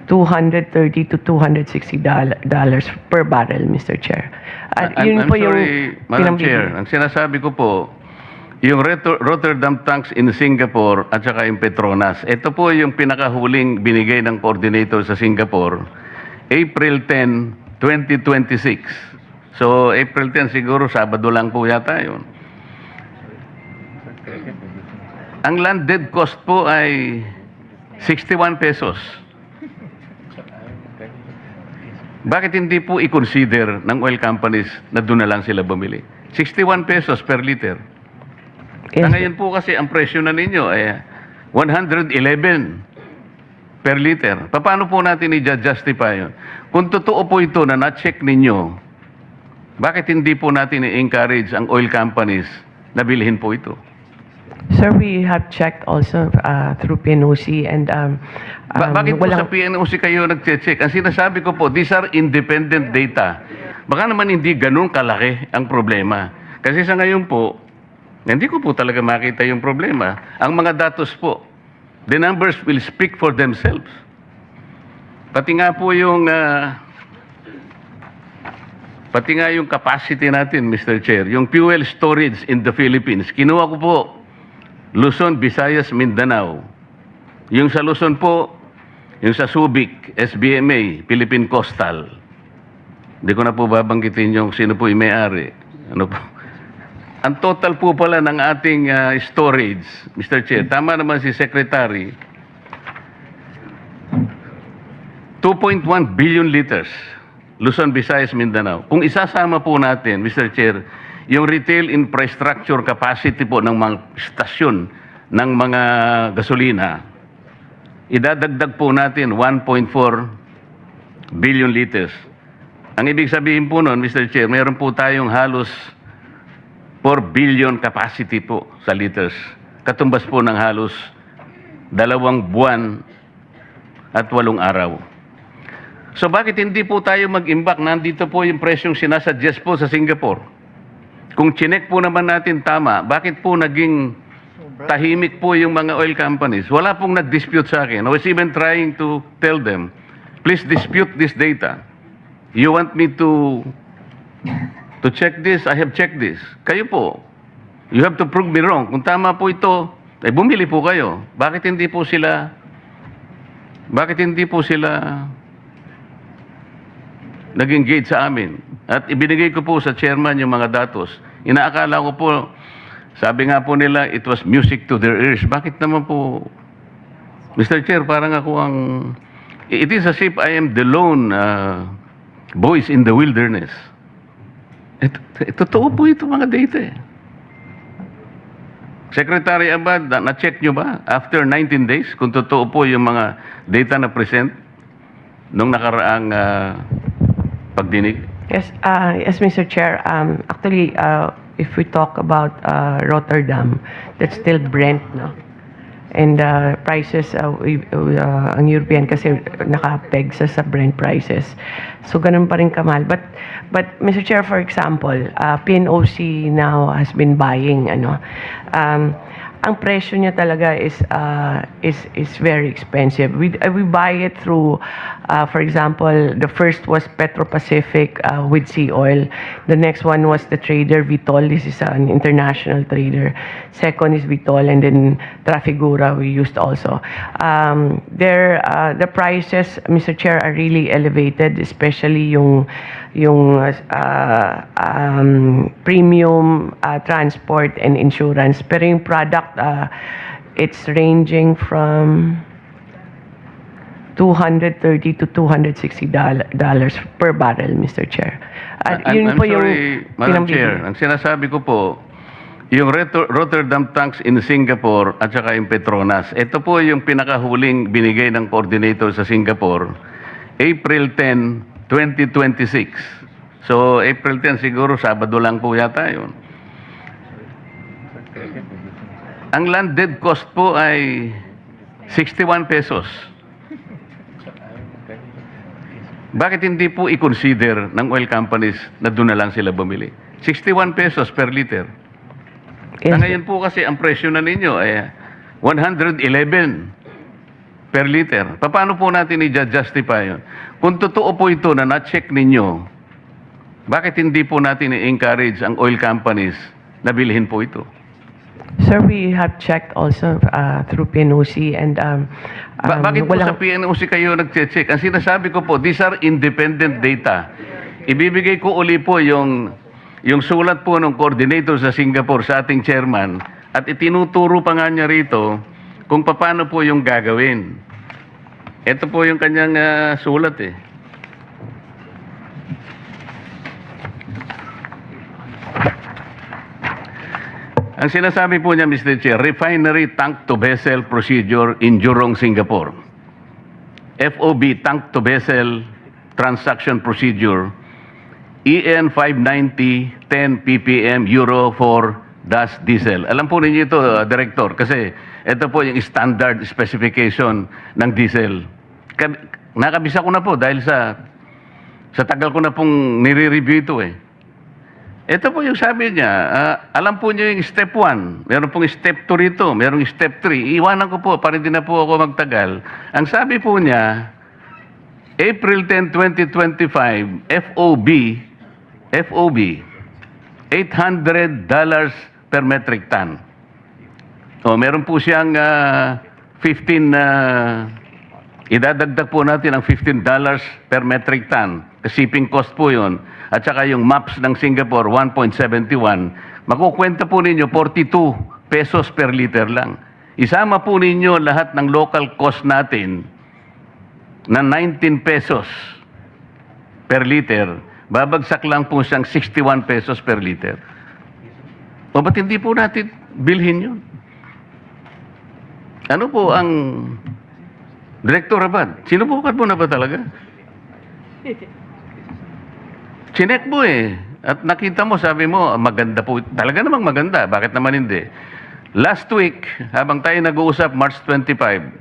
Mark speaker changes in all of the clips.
Speaker 1: $230 to $260 per barrel, Mr. Chair. At yun
Speaker 2: I'm
Speaker 1: po yung
Speaker 2: sorry, Madam Chair. Ang sinasabi ko po, yung Rotterdam tanks in Singapore at saka yung Petronas, ito po yung pinakahuling binigay ng coordinator sa Singapore, April 10, 2026. So, April 10 siguro, Sabado lang po yata yun. Ang landed cost po ay 61 pesos. Bakit hindi po i-consider ng oil companies na doon na lang sila bumili? 61 pesos per liter.
Speaker 1: Yes,
Speaker 2: Ngayon po kasi ang presyo na ninyo ay 111 per liter. Paano po natin i-justify yun? Kung totoo po ito na na-check ninyo, bakit hindi po natin i-encourage ang oil companies na bilhin po ito?
Speaker 1: Sir, we have checked also through PNOC and
Speaker 2: Bakit po sa PNOC kayo nag-check? Ang sinasabi ko po, these are independent data. Baka naman hindi ganun kalaki ang problema. Kasi sa ngayon po, hindi ko po talaga makita yung problema. Ang mga datos po, the numbers will speak for themselves. Pati nga po yung capacity natin, Mr. Chair, yung fuel storage in the Philippines. Kinuha ko po Luzon, Visayas, Mindanao. Yung sa Luzon po, yung sa Subic, SBMA, Philippine Coastal. Hindi ko na po babanggitin yung sino po yung may-ari. Ano po? Ang total po pala ng ating storage, Mr. Chair, tama naman si Secretary, 2.1 billion liters, Luzon, Visayas, Mindanao. Kung isasama po natin, Mr. Chair, yung retail infrastructure capacity po ng mga stasyon ng mga gasolina, idadagdag po natin 1.4 billion liters. Ang ibig sabihin po nun, Mr. Chair, mayroon po tayong halos 4 billion capacity po sa liters. Katumbas po ng halos 2 buwan at 8 araw. So bakit hindi po tayo mag-imbak? Nandito po yung presyong sinasuggest po sa Singapore. Kung chinek po naman natin tama, bakit po naging tahimik po yung mga oil companies? Wala pong nag-dispute sa akin. I was even trying to tell them, please dispute this data. You want me to check this? I have checked this. Kayo po, you have to prove me wrong. Kung tama po ito, eh bumili po kayo. Bakit hindi po sila nag-engage sa amin? At ibinigay ko po sa chairman yung mga datos. Inaakala ko po, sabi nga po nila, it was music to their ears. Bakit naman po, Mr. Chair, parang ako ang, it is as if I am the lone voice in the wilderness. Totoo po ito mga data eh. Secretary Abad, na-check nyo ba after 19 days kung totoo po yung mga data na present nung nakaraang pagdinig?
Speaker 1: Yes, yes, Mr. Chair. Actually, if we talk about Rotterdam, that's still Brent, no? And prices, ang European kasi nakapeg sa Brent prices. So, ganun pa rin kamahal. But Mr. Chair, for example, PNOC now has been buying, ang presyo niya talaga is very expensive. We buy it through, for example, the first was Petro Pacific with Sea Oil. The next one was the trader Vitol. This is an international trader. Second is Vitol, and then Trafigura we used also. The prices, Mr. Chair, are really elevated, especially yung premium transport and insurance. Pero yung product, it's ranging from $230 to $260 per barrel, Mr. Chair. At yun
Speaker 2: I'm
Speaker 1: po yung
Speaker 2: sorry, Madam Chair. Ang sinasabi ko po, yung Rotterdam tanks in Singapore at saka yung Petronas, ito po yung pinakahuling binigay ng coordinator sa Singapore, April 10, 2026. So, April 10 siguro, Sabado lang po yata yun. Ang landed cost po ay 61 pesos. Bakit hindi po i-consider ng oil companies na doon na lang sila bumili? 61 pesos per liter.
Speaker 1: Yes,
Speaker 2: Ngayon po kasi ang presyo na ninyo ay 111 per liter. Paano po natin i-justify yun? Kung totoo po ito na na-check ninyo, bakit hindi po natin i-encourage ang oil companies na bilhin po ito?
Speaker 1: Sir, we have checked also through PNOC and
Speaker 2: Bakit po sa PNOC kayo nag-check? Ang sinasabi ko po, these are independent data. Ibibigay ko uli po yung sulat po ng coordinator sa Singapore sa ating chairman at itinuturo pa nga niya rito kung paano po yung gagawin. Ito po yung kanyang sulat eh. Ang sinasabi po niya, Mr. Chair, Refinery Tank to Vessel Procedure in Jurong, Singapore. FOB Tank to Vessel Transaction Procedure, EN 590 10 ppm Euro 4 DAS diesel. Alam po ninyo ito, Director, kasi ito po yung standard specification ng diesel. Nakabisa ko na po dahil sa tagal ko na pong nire-review ito eh. Ito po yung sabi niya, alam po niyo yung step 1, meron pong step 2 rito, meron step 3. Iwanan ko po para hindi na po ako magtagal. Ang sabi po niya, April 10, 2025, FOB, $800 per metric ton. O, meron po siyang 15, idadagdag po natin ang $15 per metric ton. Shipping cost po yun. At saka yung maps ng Singapore, 1.71. Makukwenta po ninyo, 42 pesos per liter lang. Isama po ninyo lahat ng local cost natin na 19 pesos per liter. Babagsak lang po siyang 61 pesos per liter. O ba't hindi po natin bilhin yun? Ano po ang Director Abad? Sinubukan mo na ba talaga? Chinek mo eh. At nakita mo, sabi mo, maganda po. Talaga namang maganda. Bakit naman hindi? Last week, habang tayo nag-uusap, March 25,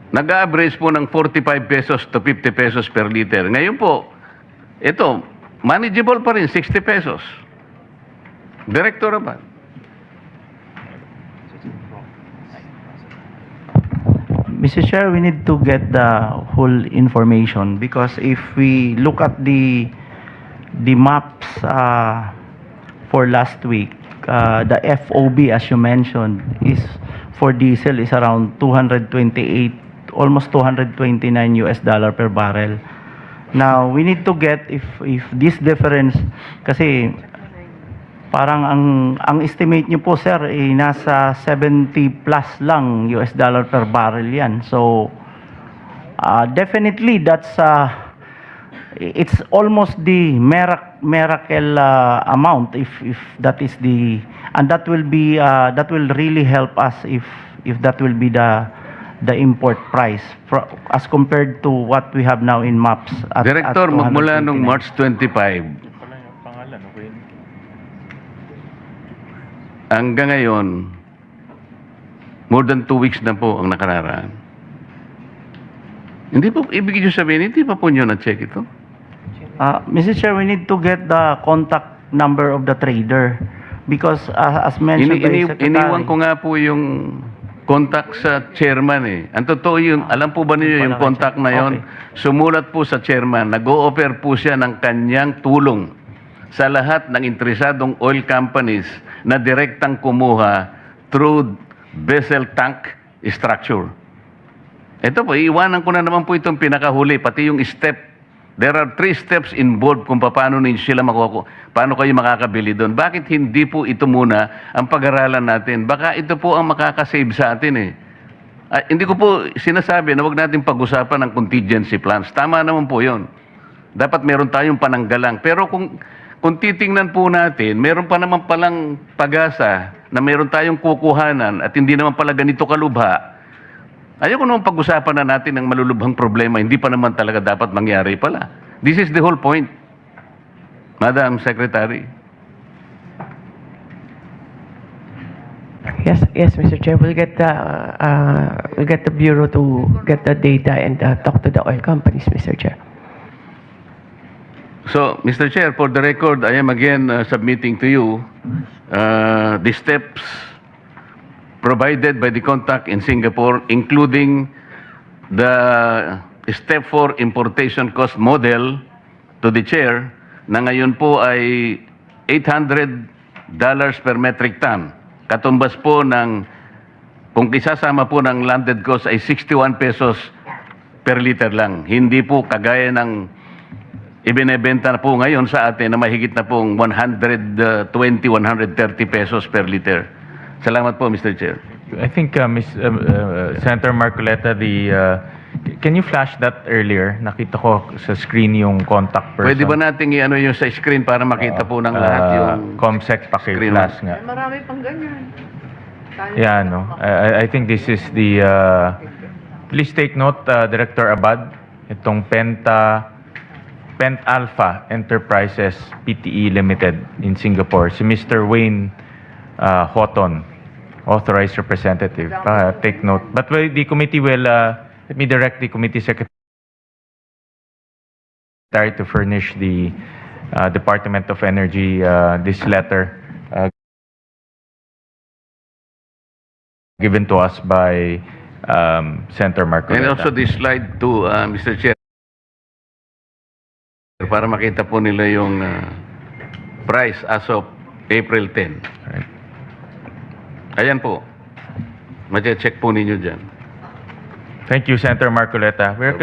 Speaker 2: nag-average po ng 45 pesos to 50 pesos per liter. Ngayon po, ito, manageable pa rin, 60 pesos. Director Abad.
Speaker 3: Mr. Chair, we need to get the whole information because if we look at the maps for last week, the FOB, as you mentioned, is for diesel is around 228, almost $229 per barrel. Now, we need to get if this difference, kasi parang ang estimate niyo po, sir, nasa 70 plus lang US dollar per barrel yan. So, definitely that's it's almost the miracle amount if that is the, and that will be that will really help us if that will be the import price as compared to what we have now in maps at
Speaker 2: Director, magmula nung
Speaker 3: 229.
Speaker 2: March 25, hanggang ngayon, more than 2 weeks na po ang nakararaan. Hindi po, ibig nyo sabihin, hindi pa po nyo na-check ito?
Speaker 3: Mr. Chair, we need to get the contact number of the trader because as mentioned by Secretary.
Speaker 2: Iniwan ko nga po yung contact sa chairman eh. Ang totoo yun, alam po ba niyo yung contact na yun? Sumulat po sa chairman, nag-o-offer po siya ng kanyang tulong sa lahat ng interesadong oil companies na direktang kumuha through vessel tank structure. Ito po, iiwanan ko na naman po itong pinakahuli, pati yung step. There are 3 steps involved kung paano paano kayo makakabili doon. Bakit hindi po ito muna ang pag-aralan natin? Baka ito po ang makakasave sa atin eh. Hindi ko po sinasabi na huwag natin pag-usapan ng contingency plans. Tama naman po yun. Dapat meron tayong pananggalang. Pero kung titingnan po natin, meron pa naman palang pag-asa na meron tayong kukuhanan at hindi naman pala ganito kalubha. Ayoko naman pag-usapan na natin ng malulubhang problema, hindi pa naman talaga dapat mangyari pala. This is the whole point, Madam Secretary.
Speaker 1: Yes, Mr. Chair. We'll get the Bureau to get the data and talk to the oil companies, Mr. Chair.
Speaker 2: So, Mr. Chair, for the record, I am again submitting to you the steps provided by the contact in Singapore, including the Step 4 Importation Cost Model to the Chair, na ngayon po ay $800 per metric ton. Katumbas po ng, kung isasama po ng landed cost ay 61 pesos per liter lang. Hindi po kagaya ng ibinebenta na po ngayon sa atin na mahigit na pong 120, 130 pesos per liter. Salamat po, Mr. Chair.
Speaker 4: I think Senator Marcoleta, can you flash that earlier? Nakita ko sa screen yung contact person.
Speaker 2: Pwede ba nating i-ano yung sa screen para makita po ng lahat yung
Speaker 4: ComSec
Speaker 2: screen?
Speaker 4: paki-flash nga.
Speaker 1: Marami pang ganyan.
Speaker 4: Yeah, no. I think this is the please take note, Director Abad, itong Pent Alpha Enterprises PTE Limited in Singapore. Si Mr. Wayne Houghton, authorized representative. Take note. But the committee will, let me direct the committee secretary to furnish the Department of Energy this letter given to us by Senator Marcoleta.
Speaker 2: And also this slide to Mr. Chair para makita po nila yung price as of April 10.
Speaker 4: Alright.
Speaker 2: Ayan po. Mache-check po ninyo dyan.
Speaker 4: Thank you, Senator Marcoleta. We're